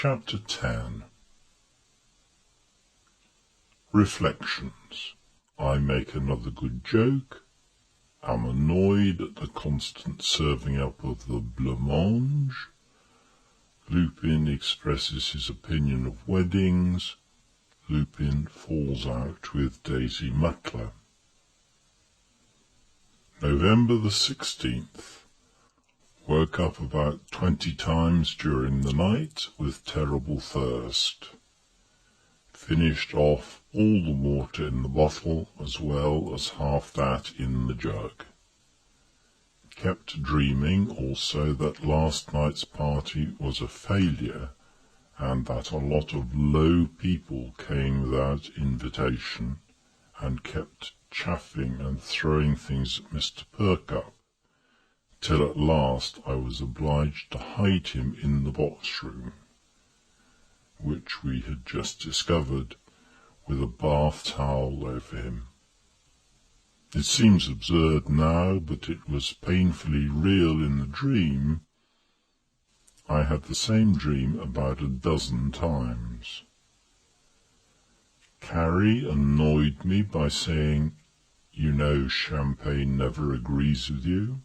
Chapter 10. Reflections. I make another good joke. Am annoyed at the constant serving up of the blancmange. Lupin expresses his opinion of weddings. Lupin falls out with Daisy Mutler. November the 16th. Woke up about 20 times during the night with terrible thirst. Finished off all the water in the bottle as well as half that in the jug. Kept dreaming also that last night's party was a failure and that a lot of low people came without invitation and kept chaffing and throwing things at Mr. Perkup, till at last I was obliged to hide him in the box-room, which we had just discovered, with a bath towel over him. It seems absurd now, but it was painfully real in the dream. I had the same dream about a dozen times. Carrie annoyed me by saying, "You know champagne never agrees with you."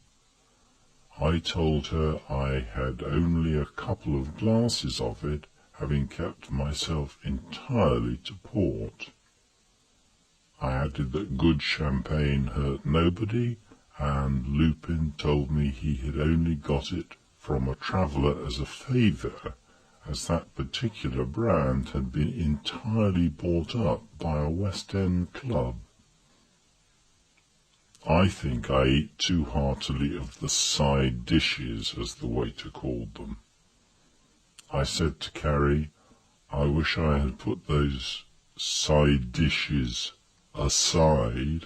I told her I had only a couple of glasses of it, having kept myself entirely to port. I added that good champagne hurt nobody, and Lupin told me he had only got it from a traveller as a favour, as that particular brand had been entirely bought up by a West End club. I think I ate too heartily of the side dishes, as the waiter called them. I said to Carrie, I wish I had put those side dishes aside.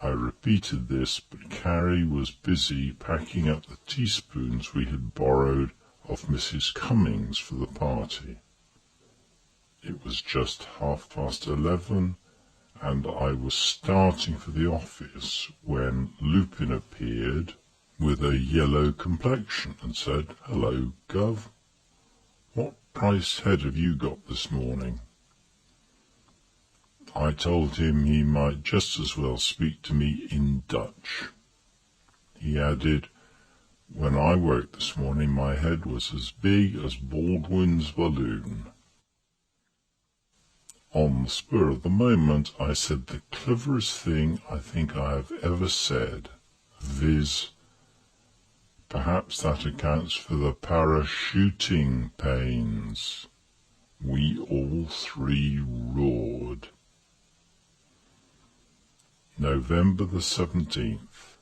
I repeated this, but Carrie was busy packing up the teaspoons we had borrowed of Mrs. Cummings for the party. It was just 11:30, and I was starting for the office when Lupin appeared with a yellow complexion and said, "Hello, Gov. What price head have you got this morning?" I told him he might just as well speak to me in Dutch. He added, "When I worked this morning my head was as big as Baldwin's balloon." On the spur of the moment I said the cleverest thing I think I have ever said, viz., "Perhaps that accounts for the parachuting pains." We all three roared. November the 17th.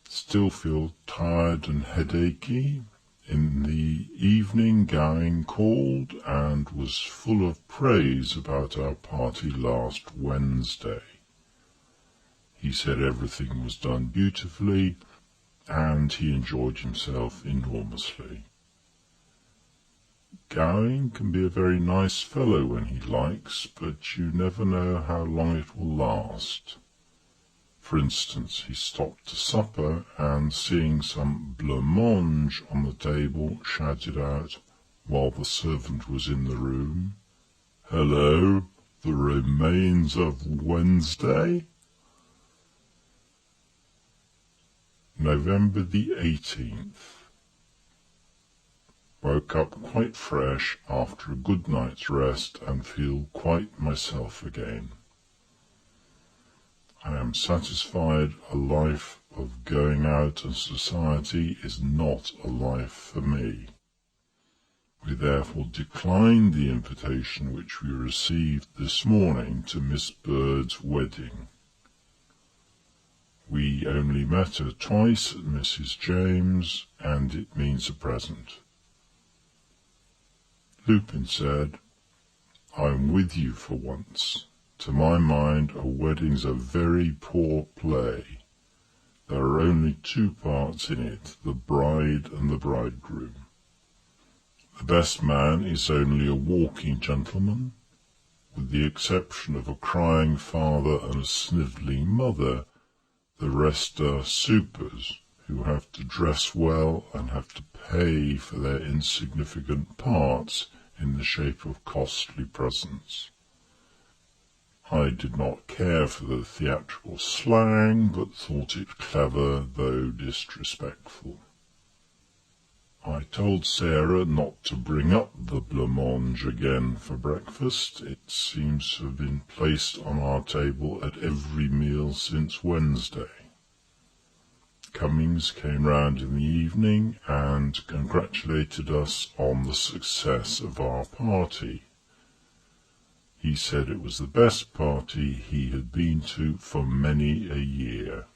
Still feel tired and headachy. In the evening Gowing called and was full of praise about our party last Wednesday. He said everything was done beautifully, and he enjoyed himself enormously. Gowing can be a very nice fellow when he likes, but you never know how long it will last. For instance, he stopped to supper, and seeing some blancmange on the table, shouted out, while the servant was in the room, "Hello, the remains of Wednesday?" November the 18th. Woke up quite fresh after a good night's rest and feel quite myself again. I am satisfied a life of going out and society is not a life for me. We therefore declined the invitation which we received this morning to Miss Bird's wedding. We only met her twice at Mrs. James, and it means a present. Lupin said, "I'm with you for once. To my mind, a wedding's a very poor play. There are only two parts in it, the bride and the bridegroom. The best man is only a walking gentleman. With the exception of a crying father and a snivelling mother, the rest are supers, who have to dress well and have to pay for their insignificant parts in the shape of costly presents. I did not care for the theatrical slang, but thought it clever, though disrespectful. I told Sarah not to bring up the blancmange again for breakfast. It seems to have been placed on our table at every meal since Wednesday. Cummings came round in the evening and congratulated us on the success of our party. He said it was the best party he had been to for many a year,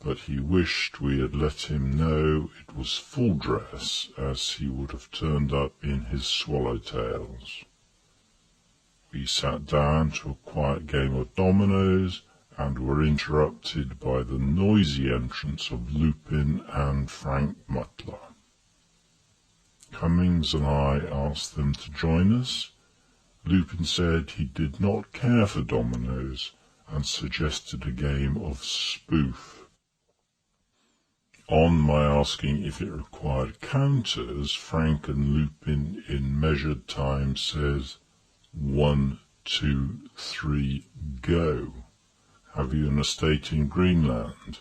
but he wished we had let him know it was full dress, as he would have turned up in his swallowtails. We sat down to a quiet game of dominoes, and were interrupted by the noisy entrance of Lupin and Frank Mutler. Cummings and I asked them to join us. Lupin said he did not care for dominoes, and suggested a game of spoof. On my asking if it required counters, Frank and Lupin in measured time says, 1, 2, 3, go. Have you an estate in Greenland?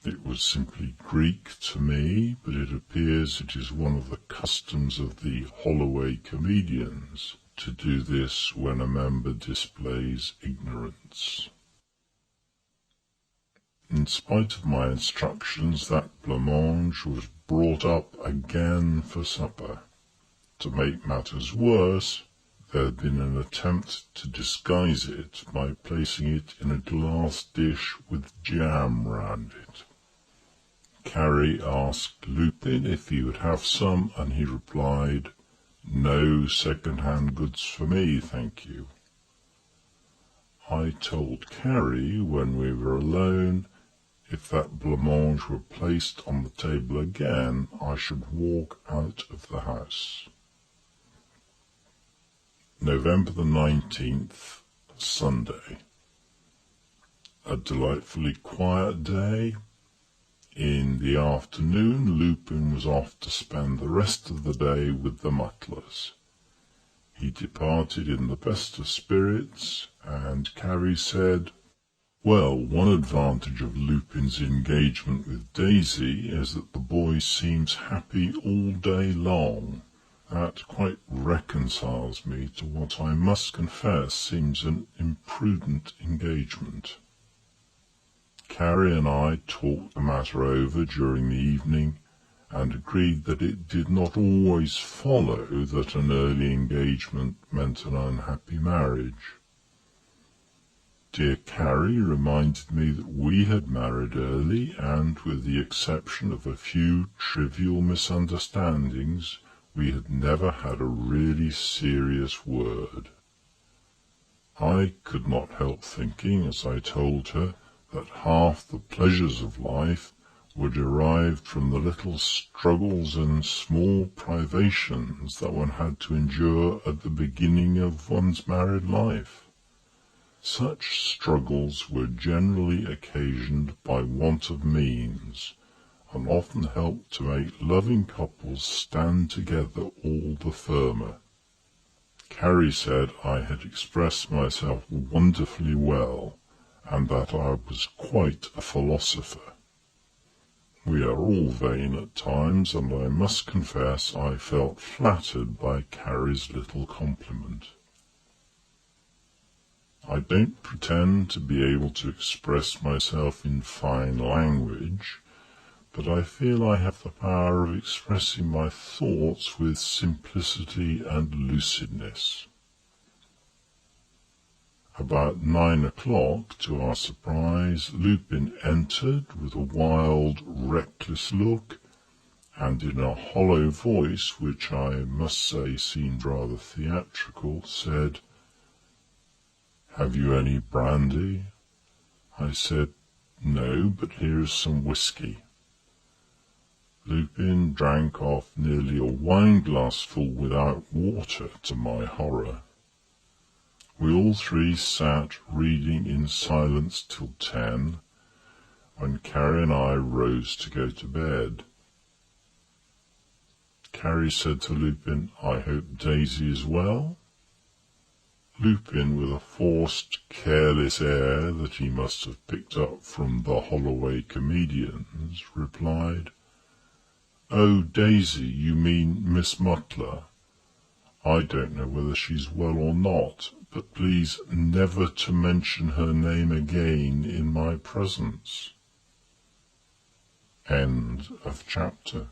It was simply Greek to me, but it appears it is one of the customs of the Holloway comedians to do this when a member displays ignorance. In spite of my instructions, that blancmange was brought up again for supper. To make matters worse, there had been an attempt to disguise it by placing it in a glass dish with jam round it. Carrie asked Lupin if he would have some, and he replied, "No second-hand goods for me, thank you." I told Carrie when we were alone, if that blancmange were placed on the table again, I should walk out of the house. November the 19th, Sunday. A delightfully quiet day. In the afternoon, Lupin was off to spend the rest of the day with the Mutlers. He departed in the best of spirits, and Carrie said, "Well, one advantage of Lupin's engagement with Daisy is that the boy seems happy all day long. That quite reconciles me to what I must confess seems an imprudent engagement." Carrie and I talked the matter over during the evening, and agreed that it did not always follow that an early engagement meant an unhappy marriage. Dear Carrie reminded me that we had married early, and with the exception of a few trivial misunderstandings, we had never had a really serious word. I could not help thinking, as I told her, that half the pleasures of life were derived from the little struggles and small privations that one had to endure at the beginning of one's married life. Such struggles were generally occasioned by want of means, and often helped to make loving couples stand together all the firmer. Carrie said I had expressed myself wonderfully well, and that I was quite a philosopher. We are all vain at times, and I must confess I felt flattered by Carrie's little compliment. I don't pretend to be able to express myself in fine language, but I feel I have the power of expressing my thoughts with simplicity and lucidness. About 9 o'clock, to our surprise, Lupin entered with a wild, reckless look, and in a hollow voice, which I must say seemed rather theatrical, said, "Have you any brandy?" I said, "No, but here is some whisky." Lupin drank off nearly a wine-glassful without water, to my horror. We all three sat reading in silence till 10, when Carrie and I rose to go to bed. Carrie said to Lupin, "I hope Daisy is well?" Lupin, with a forced, careless air that he must have picked up from the Holloway comedians, replied, "Oh, Daisy, you mean Miss Mutler. I don't know whether she's well or not, but please never to mention her name again in my presence." End of chapter.